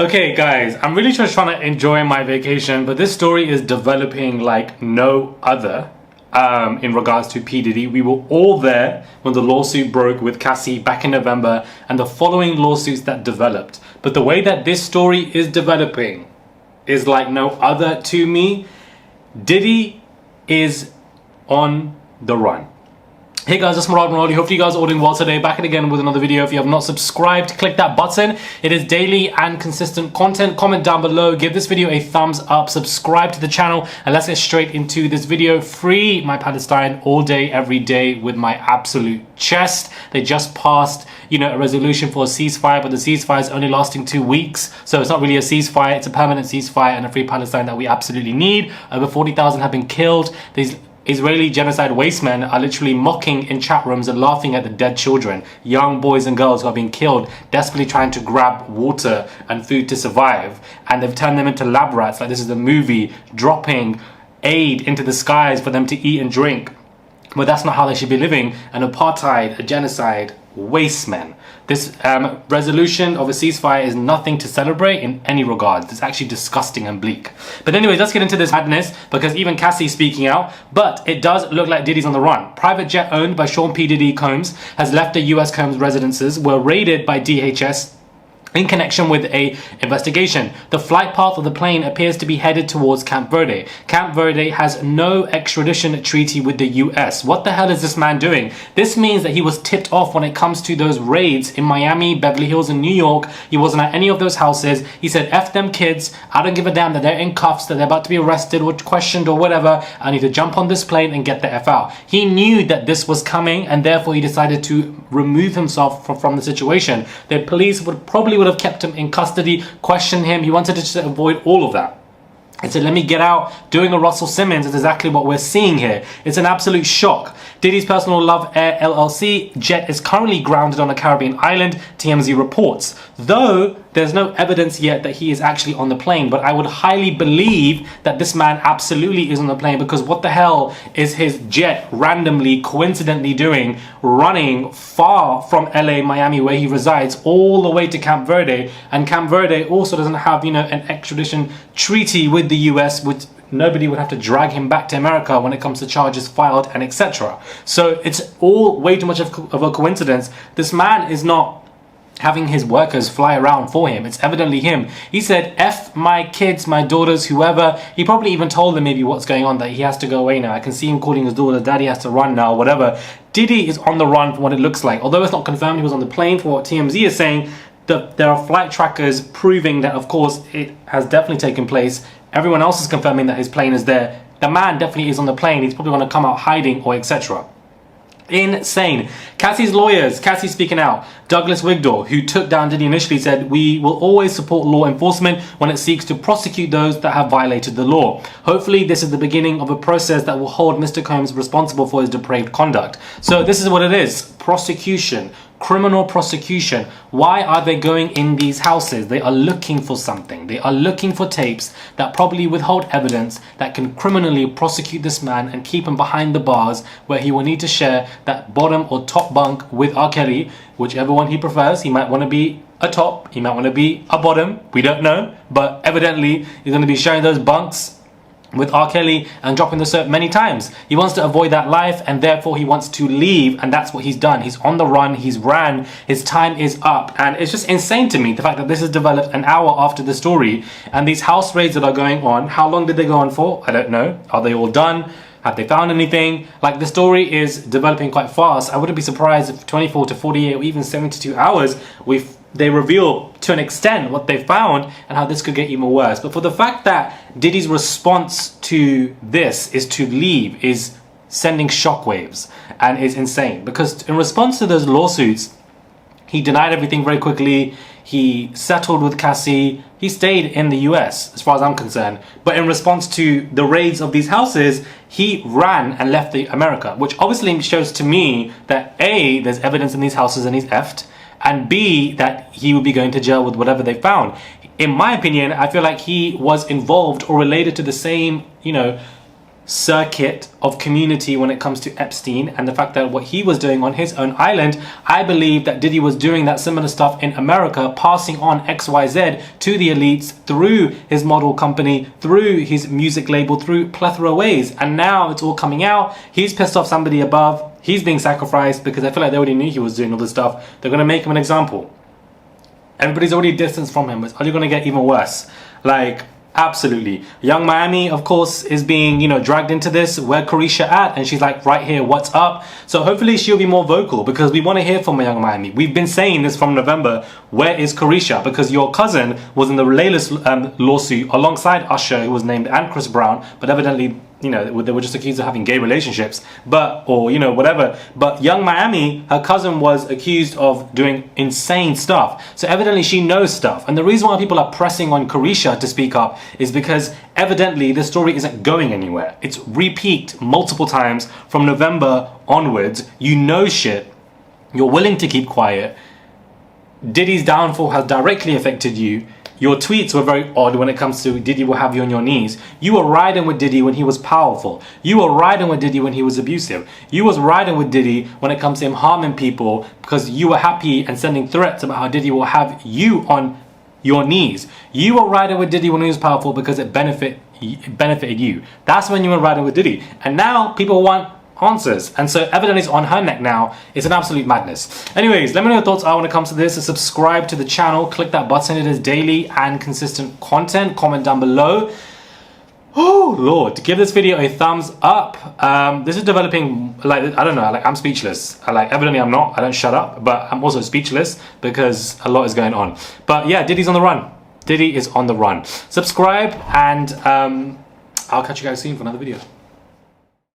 Okay guys, I'm really just trying to enjoy my vacation, but this story is developing like no other in regards to P. Diddy. We were all there when the lawsuit broke with Cassie back in November and the following lawsuits that developed. But the way that this story is developing is like no other to me. Diddy is on the run. Hey guys, it's Murad Maroli. Hopefully you guys are all doing well today. Back again with another video. If you have not subscribed, click that button. It is daily and consistent content. Comment down below, give this video a thumbs up, subscribe to the channel, and let's get straight into this video. Free my Palestine all day, every day with my absolute chest. They just passed, a resolution for a ceasefire, but the ceasefire is only lasting 2 weeks. So it's not really a ceasefire, it's a permanent ceasefire and a free Palestine that we absolutely need. Over 40,000 have been killed. These Israeli genocide wastemen are literally mocking in chat rooms and laughing at the dead children, young boys and girls who are being killed, desperately trying to grab water and food to survive. And they've turned them into lab rats, like this is a movie, dropping aid into the skies for them to eat and drink. But that's not how they should be living. An apartheid, a genocide, wastemen. This resolution of a ceasefire is nothing to celebrate in any regards. It's actually disgusting and bleak. But anyways, let's get into this madness because even Cassie's speaking out. But it does look like Diddy's on the run. Private jet owned by Sean P. Diddy Combs has left the US Combs residences, were raided by DHS in connection with a investigation. The flight path of the plane appears to be headed towards Camp Verde. Camp Verde has no extradition treaty with the US. What the hell is this man doing? This means that he was tipped off when it comes to those raids in Miami, Beverly Hills, and New York. He wasn't at any of those houses. He said, F them kids. I don't give a damn that they're in cuffs, that they're about to be arrested or questioned or whatever. I need to jump on this plane and get the F out. He knew that this was coming and therefore he decided to remove himself from the situation. The police would have kept him in custody, questioned him. He wanted to just avoid all of that. He said, let me get out. Doing a Russell Simmons is exactly what we're seeing here. It's an absolute shock. Diddy's personal Love Air LLC jet is currently grounded on a Caribbean island, TMZ reports. Though there's no evidence yet that he is actually on the plane, but I would highly believe that this man absolutely is on the plane, because what the hell is his jet randomly, coincidentally doing, running far from LA, Miami, where he resides, all the way to Camp Verde? And Camp Verde also doesn't have, an extradition treaty with the US, which nobody would have to drag him back to America when it comes to charges filed and etc. So it's all way too much of a coincidence. This man is not having his workers fly around for him. It's evidently him. He said, F my kids, my daughters, whoever. He probably even told them maybe what's going on, that he has to go away now. I can see him calling his daughter, daddy has to run now, whatever. Diddy is on the run from what it looks like. Although it's not confirmed he was on the plane, for what TMZ is saying, there are flight trackers proving that, of course, it has definitely taken place. Everyone else is confirming that his plane is there. The man definitely is on the plane. He's probably going to come out hiding or etc. Insane. Cassie's lawyers, Cassie speaking out. Douglas Wigdor, who took down Diddy initially, said, we will always support law enforcement when it seeks to prosecute those that have violated the law. Hopefully this is the beginning of a process that will hold Mr. Combs responsible for his depraved conduct. So this is what it is. Prosecution. Criminal prosecution. Why are they going in these houses? They are looking for something. They are looking for tapes that probably withhold evidence that can criminally prosecute this man and keep him behind the bars, where he will need to share that bottom or top bunk with R. Kelly, whichever one he prefers. He might want to be a top, he might want to be a bottom, we don't know, but evidently he's going to be sharing those bunks with R. Kelly and dropping the soap many times. He wants to avoid that life and therefore he wants to leave, and that's what he's done. He's on the run, he's ran, his time is up. And it's just insane to me, the fact that this has developed an hour after the story, and these house raids that are going on, how long did they go on for? I don't know. Are they all done? Have they found anything? Like, the story is developing quite fast. I wouldn't be surprised if 24 to 48 or even 72 hours they reveal to an extent what they found and how this could get even worse. But for the fact that Diddy's response to this is to leave is sending shockwaves and is insane, because in response to those lawsuits, he denied everything very quickly. He settled with Cassie. He stayed in the US, as far as I'm concerned. But in response to the raids of these houses, he ran and left America, which obviously shows to me that A, there's evidence in these houses and he's effed, and B, that he would be going to jail with whatever they found. In my opinion, I feel like he was involved or related to the same, circuit of community when it comes to Epstein and the fact that what he was doing on his own island, I believe that Diddy was doing that similar stuff in America, passing on XYZ to the elites through his model company, through his music label, through plethora of ways. And now it's all coming out. He's pissed off somebody above. He's being sacrificed because I feel like they already knew he was doing all this stuff. They're going to make him an example. Everybody's already distanced from him. It's only going to get even worse. Like, absolutely. Young Miami, of course, is being, dragged into this. Where Carisha at? And she's like, right here, what's up? So hopefully she'll be more vocal because we want to hear from Young Miami. We've been saying this from November. Where is Carisha? Because your cousin was in the latest lawsuit alongside Usher, who was named, and Chris Brown, but evidently, they were just accused of having gay relationships, or whatever. But Young Miami, her cousin, was accused of doing insane stuff. So evidently she knows stuff. And the reason why people are pressing on Carisha to speak up is because evidently the story isn't going anywhere. It's repeated multiple times from November onwards. You know shit. You're willing to keep quiet. Diddy's downfall has directly affected you. Your tweets were very odd when it comes to Diddy will have you on your knees. You were riding with Diddy when he was powerful. You were riding with Diddy when he was abusive. You was riding with Diddy when it comes to him harming people because you were happy and sending threats about how Diddy will have you on your knees. You were riding with Diddy when he was powerful because it benefited you. That's when you were riding with Diddy. And now people want answers, and so evidently it's on her neck now. It's an absolute madness. Anyways, let me know your thoughts are when it comes to this. Subscribe to the channel, click that button. It is daily and consistent content. Comment down below. Oh Lord, give this video a thumbs up. This is developing like, I don't know, like I'm speechless. Evidently I'm not, I don't shut up, but I'm also speechless because a lot is going on. But yeah, Diddy's on the run. Diddy is on the run. Subscribe, and I'll catch you guys soon for another video.